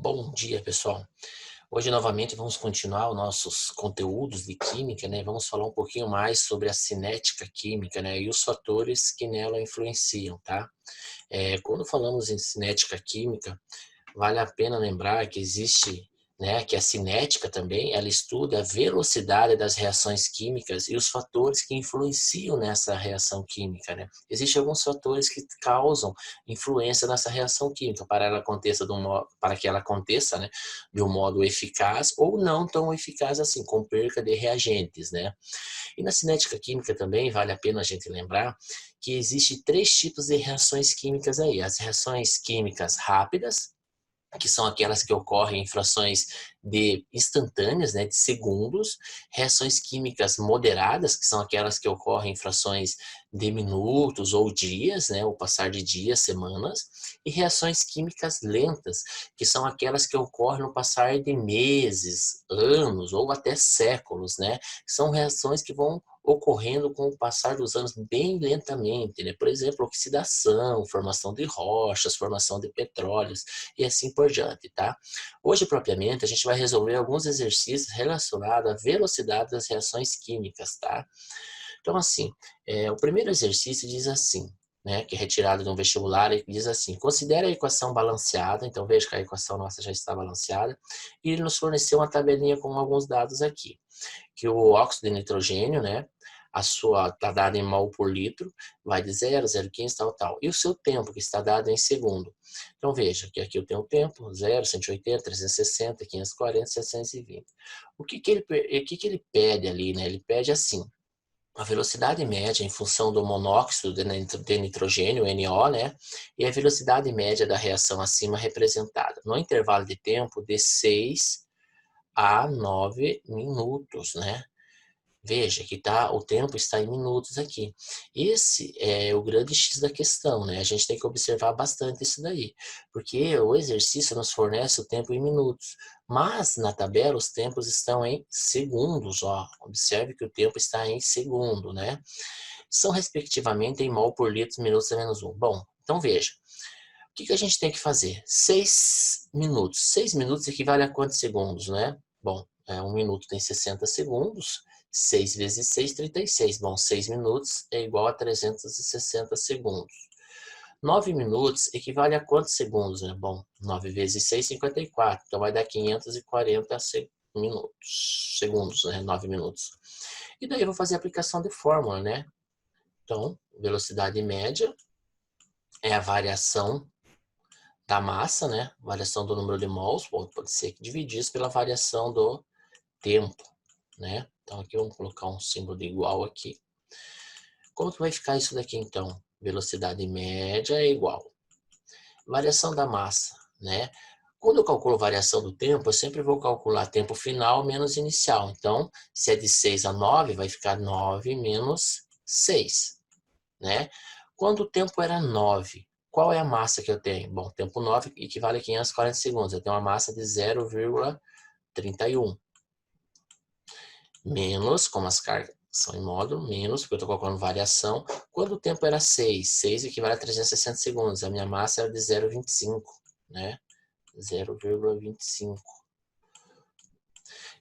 Bom dia, pessoal. Hoje, novamente, vamos continuar os nossos conteúdos de química, né? Vamos falar um pouquinho mais sobre a cinética química, né? E os fatores que nela influenciam, tá? Quando falamos em cinética química, vale a pena lembrar que existe, né, que a cinética também, ela estuda a velocidade das reações químicas e os fatores que influenciam nessa reação química, né? Existem alguns fatores que causam influência nessa reação química para que ela aconteça, né, de um modo eficaz ou não tão eficaz assim, com perca de reagentes, né? E na cinética química também vale a pena a gente lembrar que existe três tipos de reações químicas aí: as reações químicas rápidas, que são aquelas que ocorrem em frações de instantâneas, né, de segundos, reações químicas moderadas, que são aquelas que ocorrem em frações de minutos ou dias, né, o passar de dias, semanas, e reações químicas lentas, que são aquelas que ocorrem no passar de meses, anos ou até séculos, né? São reações que vão ocorrendo com o passar dos anos bem lentamente, né? Por exemplo, oxidação, formação de rochas, formação de petróleos e assim por diante, tá? Hoje, propriamente, a gente vai resolver alguns exercícios relacionados à velocidade das reações químicas, tá? Então, assim, o primeiro exercício diz assim, né, que é retirado de um vestibular, e diz assim: considere a equação balanceada. Então veja que a equação nossa já está balanceada, e ele nos forneceu uma tabelinha com alguns dados aqui, que o óxido de nitrogênio, né, a sua está dada em mol por litro, vai de 0, 0,15, tal, tal. E o seu tempo, que está dado em segundo. Então veja que aqui eu tenho o tempo, 0, 180, 360, 540, 720. O que ele pede ali, né? Ele pede assim: a velocidade média em função do monóxido de nitrogênio, NO, né? E a velocidade média da reação acima representada no intervalo de tempo de 6 a 9 minutos, né? Veja que o tempo está em minutos aqui. Esse é o grande X da questão, né? A gente tem que observar bastante isso daí, porque o exercício nos fornece o tempo em minutos, mas na tabela os tempos estão em segundos, ó. Observe que o tempo está em segundo, né? São respectivamente em mol por litro, minutos a menos 1. Bom, então veja. O que a gente tem que fazer? 6 minutos. 6 minutos equivale a quantos segundos, né? Bom, 1 minuto tem 60 segundos. 6 vezes 6, 36. Bom, 6 minutos é igual a 360 segundos. 9 minutos equivale a quantos segundos, né? Bom, 9 vezes 6, 54. Então vai dar 540 segundos, né? 9 minutos. E daí eu vou fazer a aplicação de fórmula, né? Então, velocidade média é a variação da massa, né? Variação do número de mols, pode ser que dividir isso pela variação do tempo, né? Então aqui vamos colocar um símbolo de igual aqui. Como que vai ficar isso daqui então? Velocidade média é igual. Variação da massa, né? Quando eu calculo variação do tempo, eu sempre vou calcular tempo final menos inicial. Então, se é de 6 a 9, vai ficar 9 menos 6, né? Quando o tempo era 9, qual é a massa que eu tenho? Bom, tempo 9 equivale a 540 segundos. Eu tenho uma massa de 0,31. Menos, como as cargas são em módulo, menos, porque eu estou colocando variação. Quando o tempo era 6, 6 equivale a 360 segundos. A minha massa era de 0,25, né? 0,25.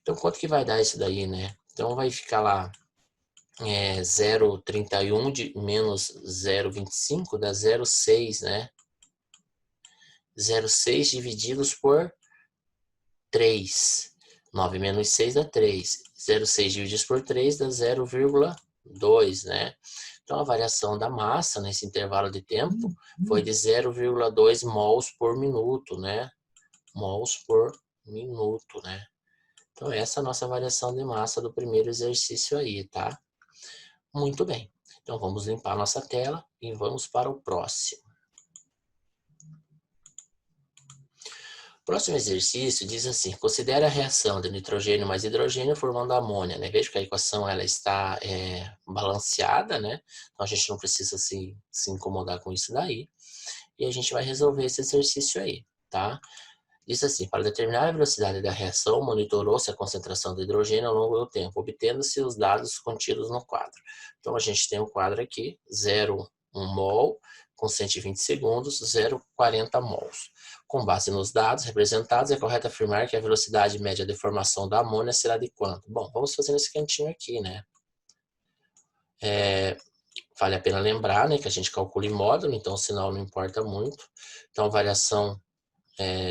Então, quanto que vai dar isso daí, né? Então, vai ficar lá 0,31 menos 0,25 dá 0,6, né? 0,6 divididos por 3. 9 menos 6 dá 3. 0,6 divididos por 3 dá 0,2, né? Então, a variação da massa nesse intervalo de tempo foi de 0,2 mols por minuto, né? Mols por minuto, né? Então, essa é a nossa variação de massa do primeiro exercício aí, tá? Muito bem. Então, vamos limpar a nossa tela e vamos para o próximo. O próximo exercício diz assim: considere a reação de nitrogênio mais hidrogênio formando amônia, né? Veja que a equação ela está balanceada, né? Então a gente não precisa se incomodar com isso daí. E a gente vai resolver esse exercício aí, tá? Diz assim: para determinar a velocidade da reação, monitorou-se a concentração de hidrogênio ao longo do tempo, obtendo-se os dados contidos no quadro. Então a gente tem o quadro aqui, 0,1 mol, com 120 segundos, 0,40 mols. Com base nos dados representados, é correto afirmar que a velocidade média de formação da amônia será de quanto? Bom, vamos fazer nesse cantinho aqui, né? Vale a pena lembrar, né, que a gente calcula em módulo, então o sinal não importa muito. Então, variação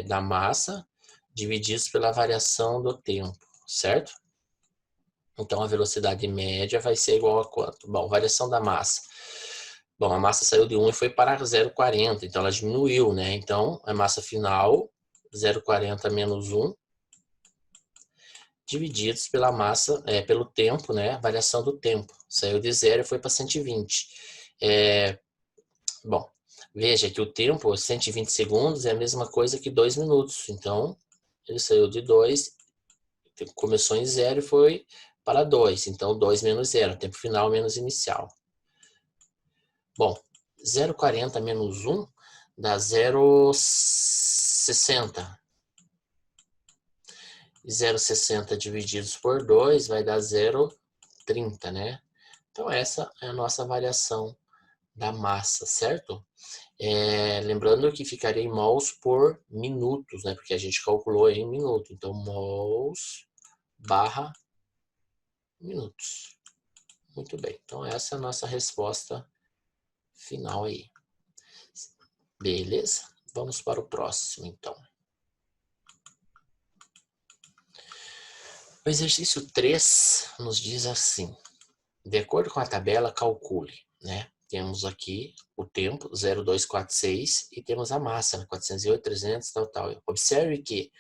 da massa divididos pela variação do tempo, certo? Então, a velocidade média vai ser igual a quanto? Bom, variação da massa. Bom, a massa saiu de 1 e foi para 0,40, então ela diminuiu, né? Então, a massa final, 0,40 menos 1, divididos pela massa, pelo tempo, né? Variação do tempo. Saiu de 0 e foi para 120. Bom, veja que o tempo, 120 segundos, é a mesma coisa que 2 minutos. Então, ele saiu de 2, começou em 0 e foi para 2. Então, 2 menos 0, tempo final menos inicial. Bom, 0,40 menos 1 dá 0,60. 0,60 divididos por 2 vai dar 0,30, né? Então, essa é a nossa variação da massa, certo? Lembrando que ficaria em mols por minutos, né? Porque a gente calculou em minuto. Então, mols barra minutos. Muito bem. Então, essa é a nossa resposta final aí. Beleza? Vamos para o próximo, então. O exercício 3 nos diz assim. De acordo com a tabela, calcule, né? Temos aqui o tempo, 0,246, e temos a massa, né? 408, 300, tal. Observe que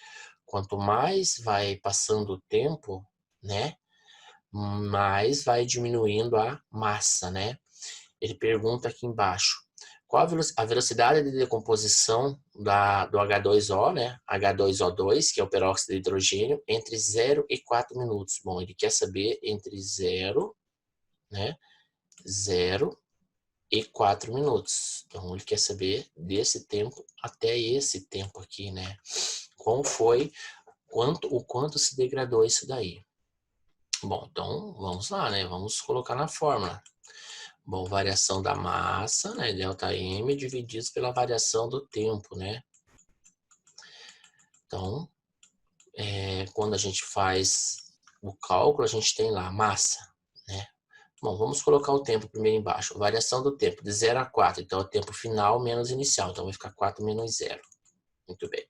quanto mais vai passando o tempo, né? Mais vai diminuindo a massa, né? Ele pergunta aqui embaixo, qual a velocidade de decomposição do H2O, né? H2O2, que é o peróxido de hidrogênio, entre 0 e 4 minutos. Bom, ele quer saber entre 0, né? 0 e 4 minutos. Então, ele quer saber desse tempo até esse tempo aqui, né? Como foi, o quanto se degradou isso daí. Bom, então, vamos lá, né? Vamos colocar na fórmula. Bom, variação da massa, né? ΔM divididos pela variação do tempo, né? Então, quando a gente faz o cálculo, a gente tem lá massa, né? Bom, vamos colocar o tempo primeiro embaixo. Variação do tempo, de 0 a 4. Então, é o tempo final menos inicial. Então, vai ficar 4 menos 0. Muito bem.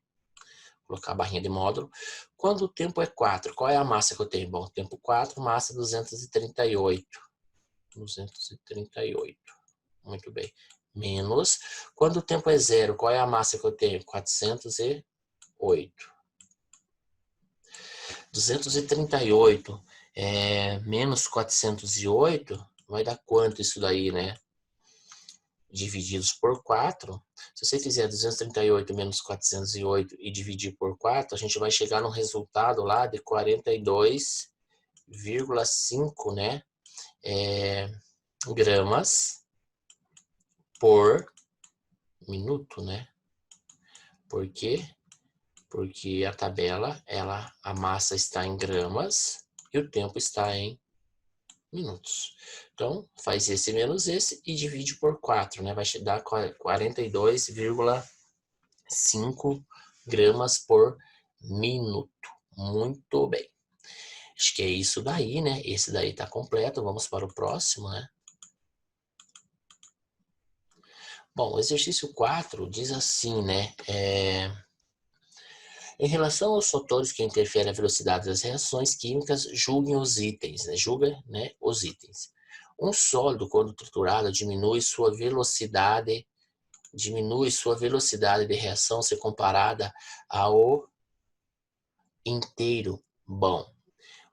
Vou colocar a barrinha de módulo. Quando o tempo é 4, qual é a massa que eu tenho? Bom, tempo 4, massa 238. 238. Muito bem. Menos. Quando o tempo é 0, qual é a massa que eu tenho? 408. 238 menos 408 vai dar quanto isso daí, né? Divididos por 4. Se você fizer 238 menos 408 e dividir por 4, a gente vai chegar no resultado lá de 42,5, né? Gramas por minuto, né? Por quê? Porque a tabela, a massa está em gramas e o tempo está em minutos. Então, faz esse menos esse e divide por 4, né? Vai dar 42,5 gramas por minuto. Muito bem. Acho que é isso daí, né? Esse daí está completo. Vamos para o próximo, né? Bom, o exercício 4 diz assim, né? Em relação aos fatores que interferem na velocidade das reações químicas, julguem os itens, né? Julga, né, os itens. Um sólido, quando triturado, diminui sua velocidade de reação se comparada ao inteiro. Bom,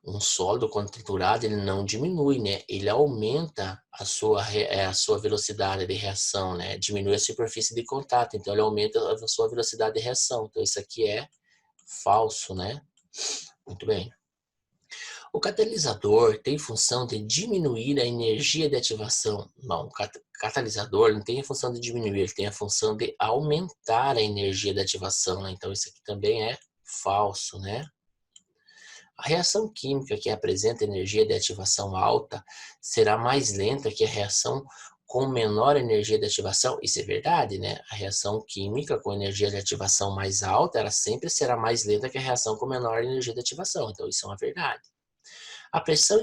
um sólido, quando triturado, ele não diminui, né? Ele aumenta a sua velocidade de reação, né? Diminui a superfície de contato, então ele aumenta a sua velocidade de reação. Então isso aqui é falso, né? Muito bem. O catalisador tem função de diminuir a energia de ativação. Não, o catalisador não tem a função de diminuir, ele tem a função de aumentar a energia de ativação, né? Então isso aqui também é falso, né? A reação química que apresenta energia de ativação alta será mais lenta que a reação com menor energia de ativação, isso é verdade, né? A reação química com energia de ativação mais alta, ela sempre será mais lenta que a reação com menor energia de ativação, então isso é uma verdade. A pressão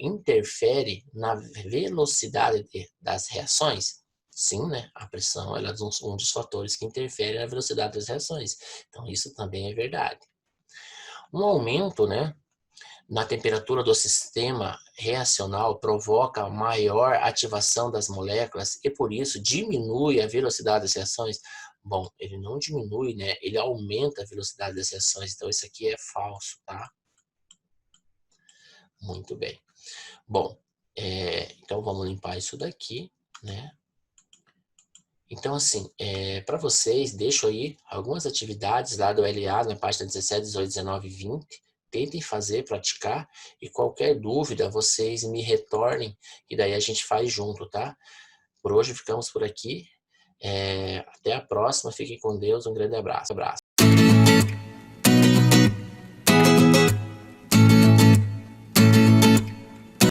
interfere na velocidade das reações? Sim, né? A pressão é um dos fatores que interfere na velocidade das reações, então isso também é verdade. Um aumento, né, na temperatura do sistema reacional provoca maior ativação das moléculas e por isso diminui a velocidade das reações. Bom, ele não diminui, né? Ele aumenta a velocidade das reações, então isso aqui é falso, tá? Muito bem. Bom, então vamos limpar isso daqui, né? Então, assim, para vocês, deixo aí algumas atividades lá do LA na página 17, 18, 19 e 20. Tentem fazer, praticar, e qualquer dúvida vocês me retornem, e daí a gente faz junto, tá? Por hoje ficamos por aqui. Até a próxima, fiquem com Deus, um grande abraço.